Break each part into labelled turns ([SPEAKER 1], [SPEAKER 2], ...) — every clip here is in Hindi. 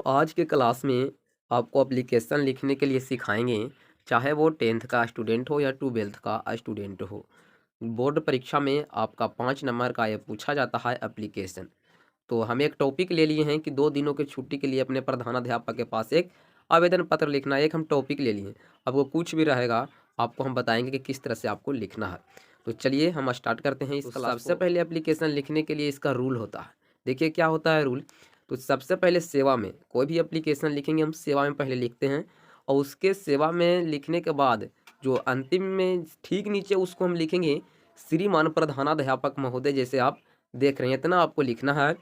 [SPEAKER 1] आज के क्लास में आपको एप्लीकेशन लिखने के लिए सिखाएंगे, चाहे वो 10th का स्टूडेंट हो या 12th का स्टूडेंट हो। बोर्ड परीक्षा में आपका 5 नंबर का ये पूछा जाता है एप्लीकेशन। तो हम एक टॉपिक ले लिए हैं कि 2 दिनों की छुट्टी के लिए अपने प्रधानाध्यापक के पास एक आवेदन पत्र लिखना है। एक हम टॉपिक ले लिए, अब वो कुछ भी रहेगा आपको हम बताएंगे कि किस तरह से आपको लिखना है। तो चलिए हम स्टार्ट करते हैं इस क्लास को। सबसे पहले एप्लीकेशन लिखने के लिए इसका रूल होता है। देखिए क्या होता है रूल। तो सबसे पहले सेवा में कोई भी एप्लीकेशन लिखेंगे, हम सेवा में पहले लिखते हैं और उसके सेवा में लिखने के बाद जो अंतिम में ठीक नीचे उसको हम लिखेंगे श्रीमान प्रधानाध्यापक महोदय, जैसे आप देख रहे हैं। इतना आपको लिखना है।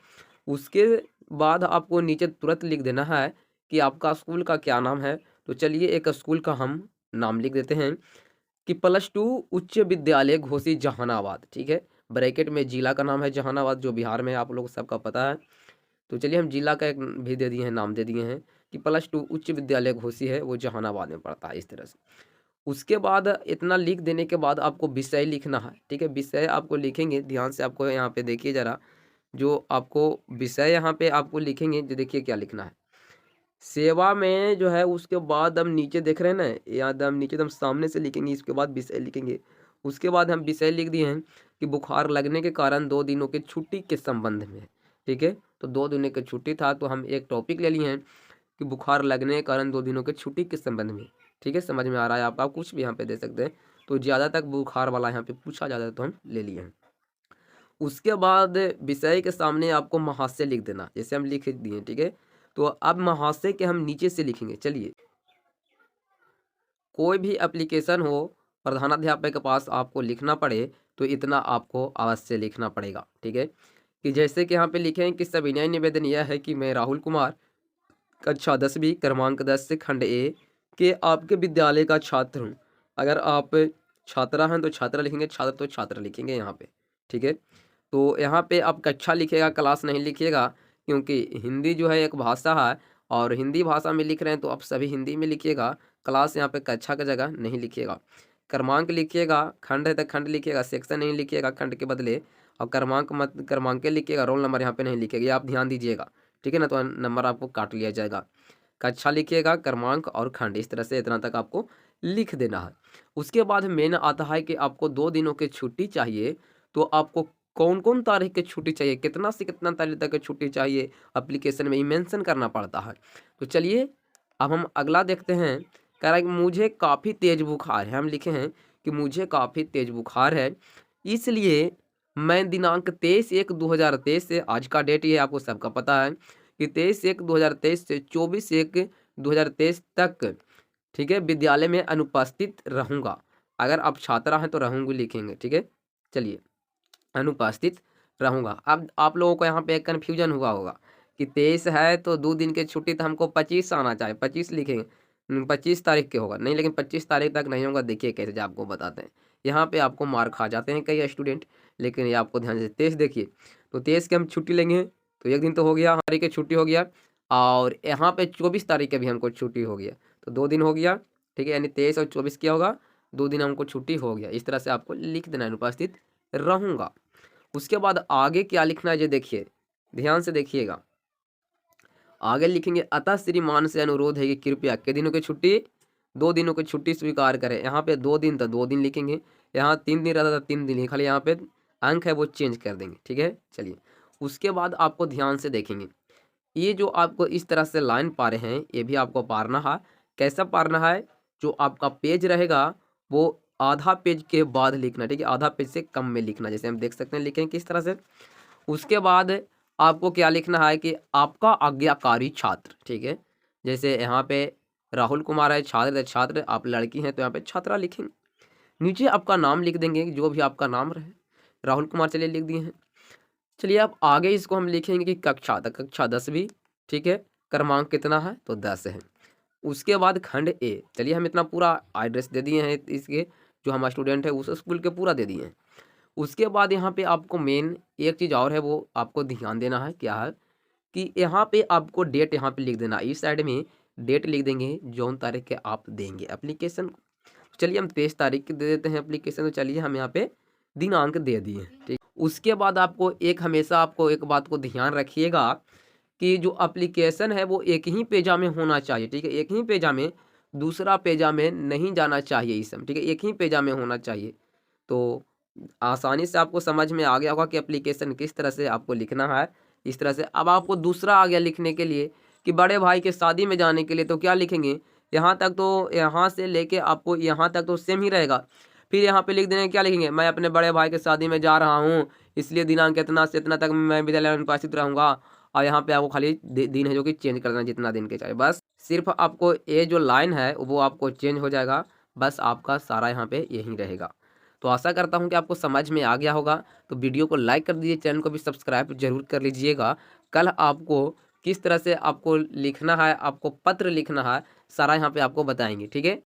[SPEAKER 1] उसके बाद आपको नीचे तुरंत लिख देना है कि आपका स्कूल का क्या नाम है। तो चलिए एक स्कूल का हम नाम लिख देते हैं कि +2 उच्च विद्यालय घोसी जहानाबाद। ठीक है, ब्रैकेट में जिला का नाम है जहानाबाद, जो बिहार में है, आप लोग सबका पता है। तो चलिए हम जिला का एक भी दे दिए हैं, नाम दे दिए हैं कि +2 उच्च विद्यालय घोसी है, वो जहानाबाद में पड़ता है, इस तरह से। उसके बाद इतना लिख देने के बाद आपको विषय लिखना है। ठीक है, विषय आपको लिखेंगे, ध्यान से आपको यहाँ पे देखिए ज़रा। जो आपको विषय यहाँ पे आपको लिखेंगे, जो देखिए क्या लिखना है सेवा में जो है। उसके बाद हम नीचे देख रहे हैं ना, याद हम नीचे हम सामने से लिखेंगे, इसके बाद विषय लिखेंगे। उसके बाद हम विषय लिख दिए हैं कि बुखार लगने के कारण 2 दिनों की छुट्टी के संबंध में। ठीक है, तो 2 दिनों की छुट्टी था तो हम एक टॉपिक ले लिए हैं कि बुखार लगने के कारण 2 दिनों की छुट्टी के संबंध में। ठीक है, समझ में आ रहा है आपका, आप कुछ भी यहाँ पे दे सकते हैं। तो ज़्यादा तक बुखार वाला यहाँ पे पूछा जाता है तो हम ले लिए हैं। उसके बाद विषय के सामने आपको महाशय लिख देना, जैसे हम लिख दिए। ठीक है, तो अब महाशय के हम नीचे से लिखेंगे। चलिए, कोई भी एप्लीकेशन हो प्रधानाध्यापक के पास आपको लिखना पड़े तो इतना आपको अवश्य लिखना पड़ेगा। ठीक है, कि जैसे कि यहाँ पे लिखें कि सविनय निवेदन यह है कि मैं राहुल कुमार कक्षा 10वीं क्रमांक 10 से खंड ए के आपके विद्यालय का छात्र हूँ। अगर आप छात्रा हैं तो छात्रा लिखेंगे, छात्र तो छात्र लिखेंगे यहाँ पे। ठीक है, तो यहाँ पे आप कक्षा लिखेगा, क्लास नहीं लिखिएगा, क्योंकि हिंदी जो है एक भाषा है और हिंदी भाषा में लिख रहे हैं तो आप सभी हिंदी में लिखिएगा। क्लास यहाँ पे कक्षा की जगह नहीं लिखिएगा। क्रमांक लिखिएगा, खंड है तो खंड लिखिएगा, सेक्शन नहीं लिखिएगा खंड के बदले। और क्रमांक मत क्रमांक लिखिएगा, रोल नंबर यहाँ पे नहीं लिखिएगा, ये आप ध्यान दीजिएगा। ठीक है ना, तो नंबर आपको काट लिया जाएगा। कक्षा लिखिएगा, क्रमांक और खंड, इस तरह से इतना तक आपको लिख देना है। उसके बाद मेन आता है कि आपको 2 दिनों की छुट्टी चाहिए, तो आपको कौन कौन तारीख की छुट्टी चाहिए, कितना से कितना तारीख तक की छुट्टी चाहिए, एप्लीकेशन में ही मेंशन करना पड़ता है। तो चलिए अब हम अगला देखते हैं। कह रहा है कि मुझे काफ़ी तेज़ बुखार है। हम लिखे हैं कि मुझे काफ़ी तेज़ बुखार है, इसलिए मैं दिनांक 23/1/2023 से, आज का डेट ये आपको सबका पता है कि 23/1/2023 से 24/1/2023 तक, ठीक है, विद्यालय में अनुपस्थित रहूँगा। अगर आप छात्रा हैं तो रहूँगी लिखेंगे। ठीक है, चलिए अनुपस्थित रहूँगा। अब आप लोगों को यहाँ पे एक कन्फ्यूजन हुआ होगा कि 23 है तो 2 दिन की छुट्टी, तो हमको 25 आना चाहिए, 25 लिखेंगे। 25 तारीख के होगा नहीं, लेकिन 25 तारीख तक नहीं होगा। देखिए कैसे जो आपको बताते हैं, यहाँ पे आपको मार खा जाते हैं कई स्टूडेंट, लेकिन ये आपको ध्यान से 23 देखिए। तो 23 के हम छुट्टी लेंगे तो एक दिन तो हो गया हमारी की छुट्टी हो गया, और यहाँ पे 24 तारीख के भी हमको छुट्टी हो गया, तो 2 दिन हो गया। ठीक है, यानी 23 और 24 क्या होगा, 2 दिन हमको छुट्टी हो गया। इस तरह से आपको लिख देना है, अनुपस्थित रहूँगा। उसके बाद आगे क्या लिखना है ये देखिए, ध्यान से देखिएगा। आगे लिखेंगे अतः श्रीमान से अनुरोध है कि कृपया कितने दिनों की छुट्टी, 2 दिनों की छुट्टी स्वीकार करें। यहाँ पे 2 दिन तो 2 दिन लिखेंगे, यहाँ 3 दिन रहता था 3 दिन ही, खाली यहाँ पे अंक है वो चेंज कर देंगे। ठीक है, चलिए उसके बाद आपको ध्यान से देखेंगे, ये जो आपको इस तरह से लाइन पा रहे हैं ये भी आपको पारना है। कैसा पारना है, जो आपका पेज रहेगा वो आधा पेज के बाद लिखना। ठीक है, आधा पेज से कम में लिखना, जैसे हम देख सकते हैं लिखें किस तरह से। उसके बाद आपको क्या लिखना है कि आपका आज्ञाकारी छात्र। ठीक है, जैसे यहाँ पे राहुल कुमार है, छात्र है, छात्र, आप लड़की हैं तो यहाँ पे छात्रा लिखेंगे। नीचे आपका नाम लिख देंगे, जो भी आपका नाम रहे। राहुल कुमार चलिए लिख दिए हैं। चलिए अब आगे इसको हम लिखेंगे कि कक्षा, तो कक्षा 10वीं। ठीक है, क्रमांक कितना है तो 10 है। उसके बाद खंड ए, चलिए हम इतना पूरा एड्रेस दे दिए हैं इसके, जो हमारा स्टूडेंट है उस स्कूल के पूरा दे दिए हैं। उसके बाद यहाँ पे आपको मेन एक चीज़ और है, वो आपको ध्यान देना है, क्या है कि यहाँ पे आपको डेट यहाँ पे लिख देना, इस साइड में डेट लिख देंगे जौन तारीख के आप देंगे एप्लीकेशन को। चलिए हम 23 तारीख की दे देते हैं एप्लीकेशन, तो चलिए हम यहाँ पे दिनांक दे दिए। ठीक, उसके बाद आपको एक हमेशा आपको एक बात को ध्यान रखिएगा कि जो एप्लीकेशन है वो एक ही पेजा में होना चाहिए, ठीक है, एक ही पेजा में, दूसरा पेजा में नहीं जाना चाहिए इस समय, ठीक है, एक ही पेजा में होना चाहिए। तो आसानी से आपको समझ में आ गया होगा कि एप्लीकेशन किस तरह से आपको लिखना है। इस तरह से अब आपको दूसरा आ गया लिखने के लिए कि बड़े भाई के शादी में जाने के लिए तो क्या लिखेंगे, यहाँ तक तो यहाँ से लेके आपको यहाँ तक तो सेम ही रहेगा। फिर यहाँ पे लिख देंगे, क्या लिखेंगे, मैं अपने बड़े भाई के शादी में जा रहा हूँ, इसलिए दिनांक इतना से इतना तक मैं विद्यालय में उपस्थित रहूँगा। और यहाँ पे आपको खाली दिन है जो कि चेंज कर देना, जितना दिन के चाहे, बस सिर्फ आपको ये जो लाइन है वो आपको चेंज हो जाएगा, बस आपका सारा यहाँ पे यही रहेगा। तो आशा करता हूँ कि आपको समझ में आ गया होगा। तो वीडियो को लाइक कर दीजिए, चैनल को भी सब्सक्राइब जरूर कर लीजिएगा। कल आपको किस तरह से आपको लिखना है, आपको पत्र लिखना है, सारा यहाँ पे आपको बताएंगे, ठीक है।